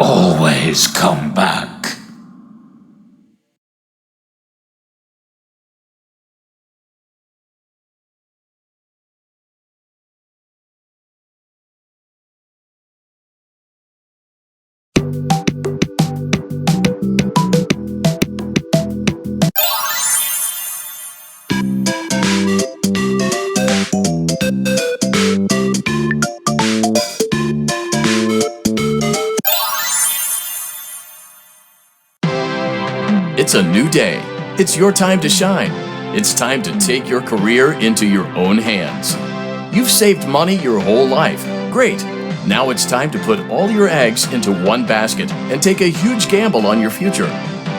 Always come back. It's a new day. It's your time to shine. It's time to take your career into your own hands. You've saved money your whole life. Great. Now it's time to put all your eggs into one basket and take a huge gamble on your future.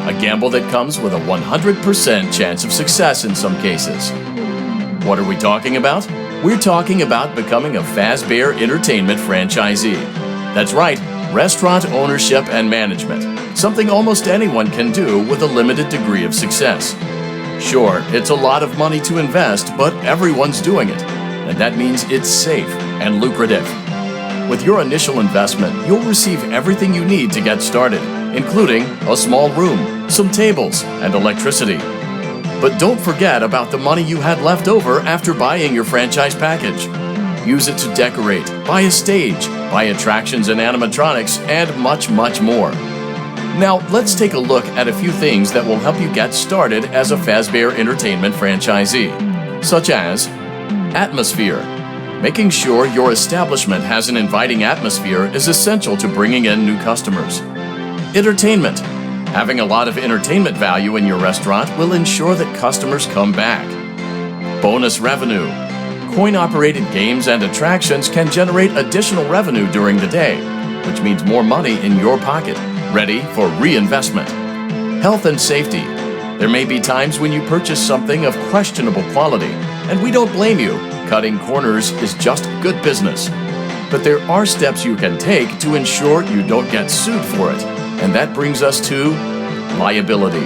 A gamble that comes with a 100% chance of success in some cases. What are we talking about? We're talking about becoming a Fazbear Entertainment franchisee. That's right, restaurant ownership and management. Something almost anyone can do with a limited degree of success. Sure, it's a lot of money to invest, but everyone's doing it. And that means it's safe and lucrative. With your initial investment, you'll receive everything you need to get started, including a small room, some tables, and electricity. But don't forget about the money you had left over after buying your franchise package. Use it to decorate, buy a stage, buy attractions and animatronics, and much, much more. Now, let's take a look at a few things that will help you get started as a Fazbear Entertainment franchisee, such as atmosphere. Making sure your establishment has an inviting atmosphere is essential to bringing in new customers. Entertainment. Having a lot of entertainment value in your restaurant will ensure that customers come back. Bonus revenue. Coin-operated games and attractions can generate additional revenue during the day, which means more money in your pocket, ready for reinvestment. Health and safety. There may be times when you purchase something of questionable quality, and we don't blame you. Cutting corners is just good business. But there are steps you can take to ensure you don't get sued for it, and that brings us to liability.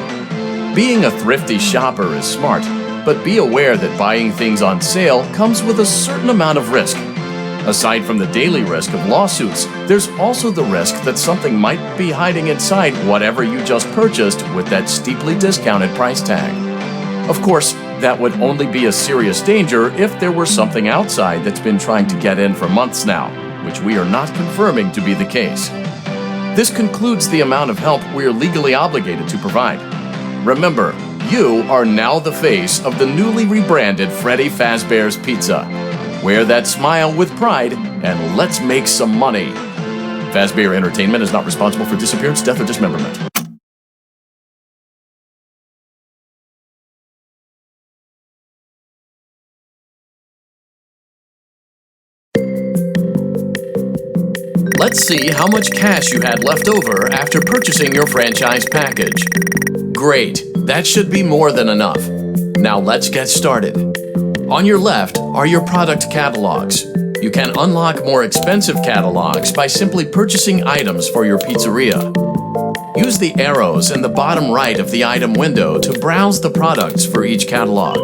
Being a thrifty shopper is smart, but be aware that buying things on sale comes with a certain amount of risk. Aside from the daily risk of lawsuits, there's also the risk that something might be hiding inside whatever you just purchased with that steeply discounted price tag. Of course, that would only be a serious danger if there were something outside that's been trying to get in for months now, which we are not confirming to be the case. This concludes the amount of help we're legally obligated to provide. Remember, you are now the face of the newly rebranded Freddy Fazbear's Pizza. Wear that smile with pride, and let's make some money. Fazbear Entertainment is not responsible for disappearance, death, or dismemberment. Let's see how much cash you had left over after purchasing your franchise package. Great, that should be more than enough. Now let's get started. On your left are your product catalogs. You can unlock more expensive catalogs by simply purchasing items for your pizzeria. Use the arrows in the bottom right of the item window to browse the products for each catalog.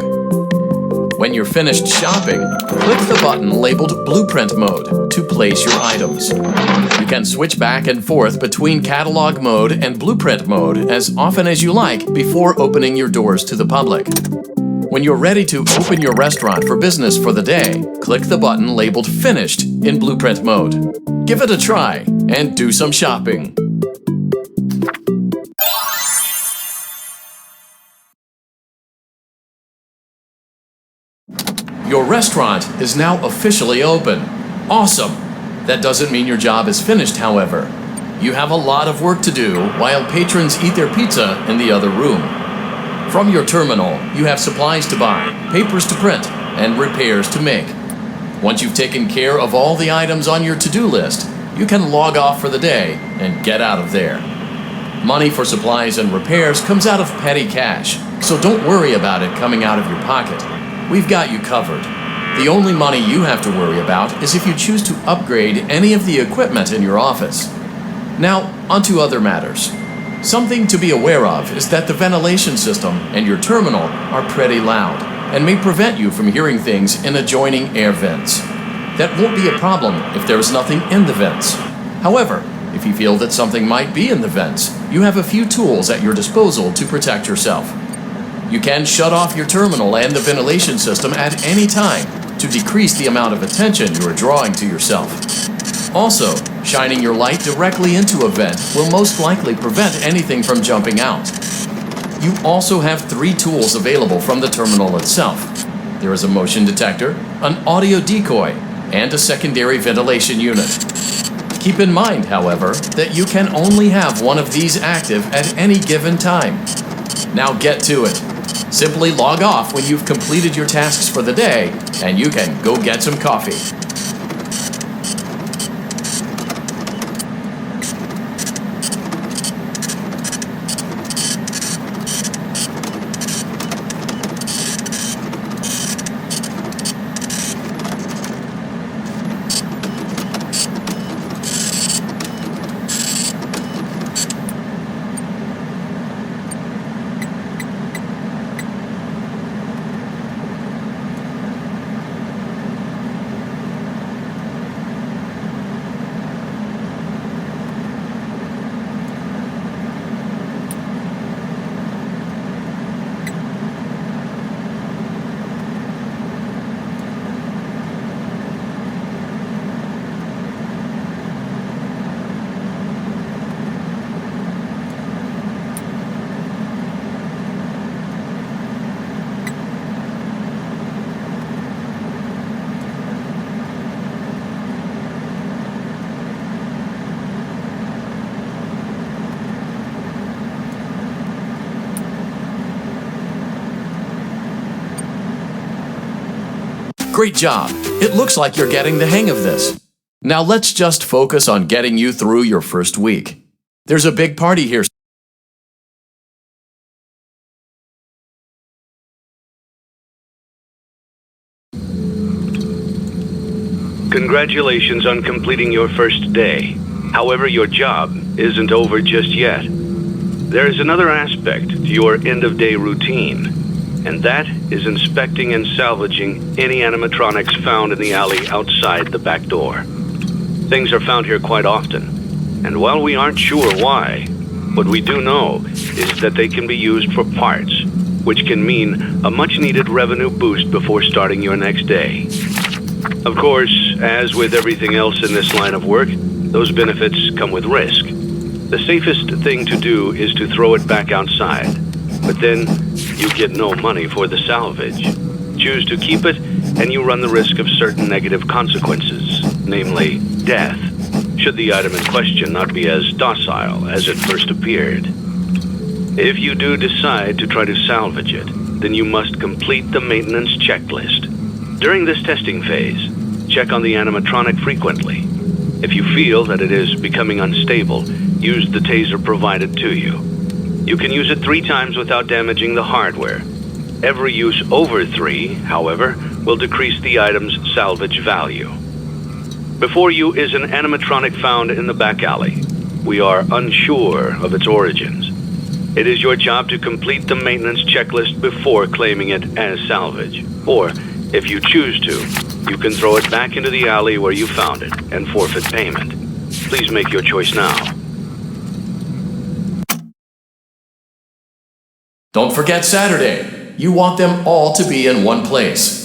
When you're finished shopping, click the button labeled Blueprint Mode to place your items. You can switch back and forth between Catalog Mode and Blueprint Mode as often as you like before opening your doors to the public. When you're ready to open your restaurant for business for the day, click the button labeled Finished in Blueprint Mode. Give it a try and do some shopping. Your restaurant is now officially open. Awesome! That doesn't mean your job is finished, however. You have a lot of work to do while patrons eat their pizza in the other room. From your terminal, you have supplies to buy, papers to print, and repairs to make. Once you've taken care of all the items on your to-do list, you can log off for the day and get out of there. Money for supplies and repairs comes out of petty cash, so don't worry about it coming out of your pocket. We've got you covered. The only money you have to worry about is if you choose to upgrade any of the equipment in your office. Now, onto other matters. Something to be aware of is that the ventilation system and your terminal are pretty loud and may prevent you from hearing things in adjoining air vents. That won't be a problem if there is nothing in the vents. However, if you feel that something might be in the vents, you have a few tools at your disposal to protect yourself. You can shut off your terminal and the ventilation system at any time to decrease the amount of attention you are drawing to yourself. Also, shining your light directly into a vent will most likely prevent anything from jumping out. You also have 3 tools available from the terminal itself. There is a motion detector, an audio decoy, and a secondary ventilation unit. Keep in mind, however, that you can only have one of these active at any given time. Now get to it. Simply log off when you've completed your tasks for the day, and you can go get some coffee. Great job! It looks like you're getting the hang of this. Now let's just focus on getting you through your first week. There's a big party here. Congratulations on completing your first day. However, your job isn't over just yet. There is another aspect to your end-of-day routine, and that is inspecting and salvaging any animatronics found in the alley outside the back door. Things are found here quite often, and while we aren't sure why, what we do know is that they can be used for parts, which can mean a much-needed revenue boost before starting your next day. Of course, as with everything else in this line of work, those benefits come with risk. The safest thing to do is to throw it back outside, but then you get no money for the salvage. Choose to keep it, and you run the risk of certain negative consequences, namely death, should the item in question not be as docile as it first appeared. If you do decide to try to salvage it, then you must complete the maintenance checklist. During this testing phase, check on the animatronic frequently. If you feel that it is becoming unstable, use the taser provided to you. You can use it 3 times without damaging the hardware. Every use over 3, however, will decrease the item's salvage value. Before you is an animatronic found in the back alley. We are unsure of its origins. It is your job to complete the maintenance checklist before claiming it as salvage. Or, if you choose to, you can throw it back into the alley where you found it and forfeit payment. Please make your choice now. Don't forget Saturday. You want them all to be in one place.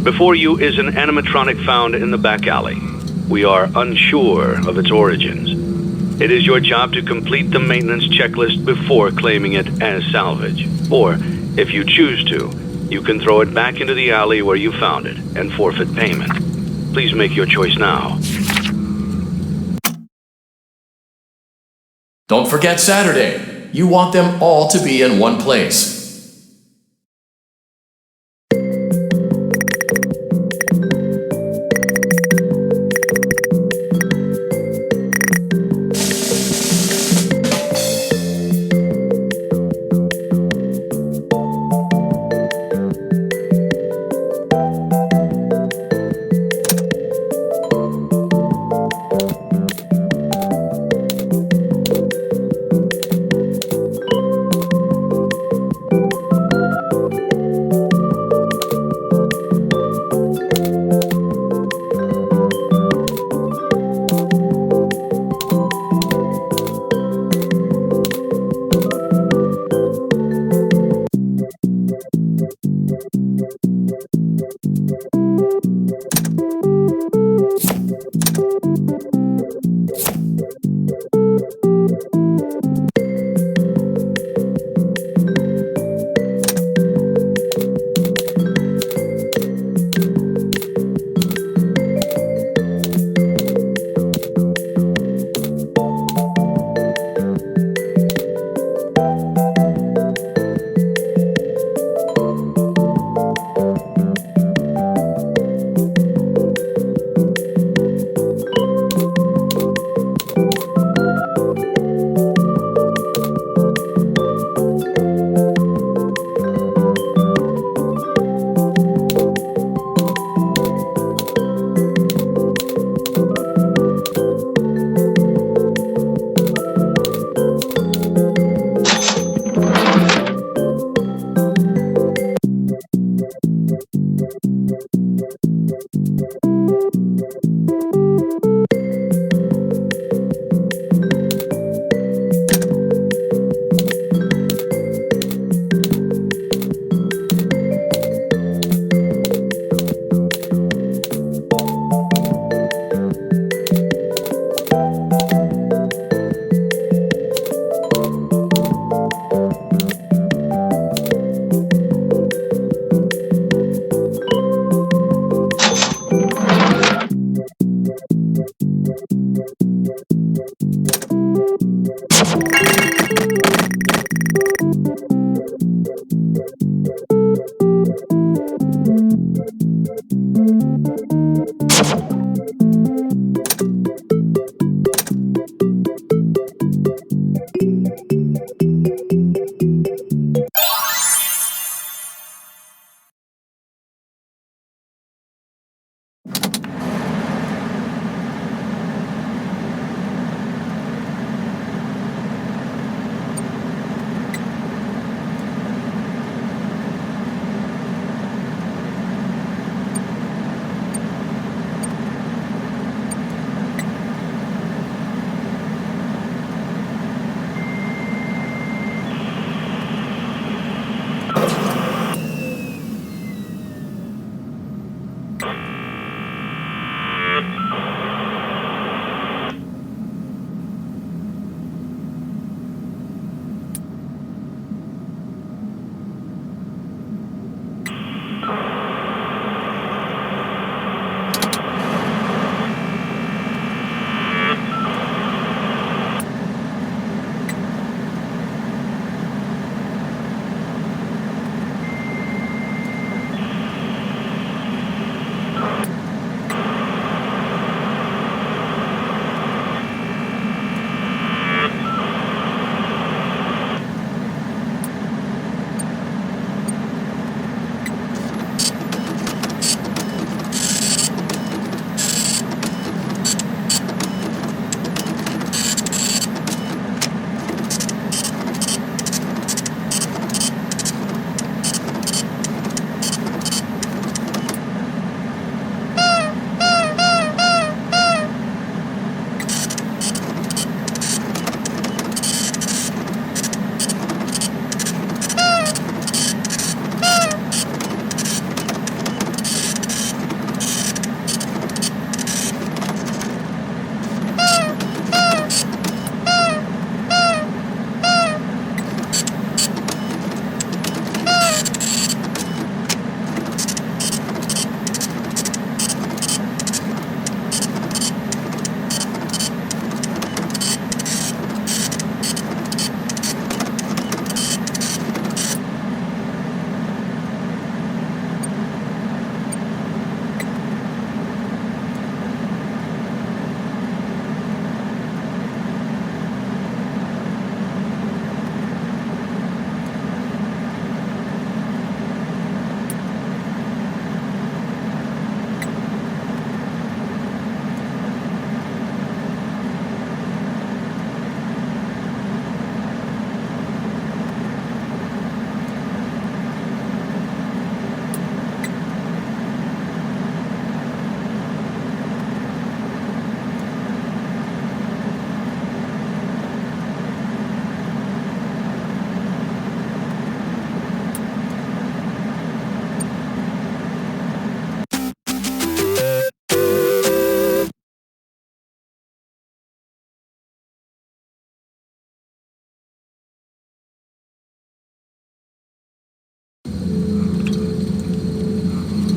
Before you is an animatronic found in the back alley. We are unsure of its origins. It is your job to complete the maintenance checklist before claiming it as salvage. Or, if you choose to, you can throw it back into the alley where you found it and forfeit payment. Please make your choice now. Don't forget Saturday. You want them all to be in one place.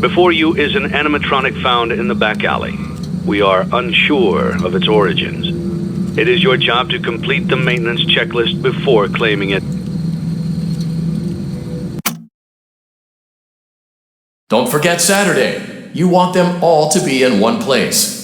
Before you is an animatronic found in the back alley. We are unsure of its origins. It is your job to complete the maintenance checklist before claiming it. Don't forget Saturday. You want them all to be in one place.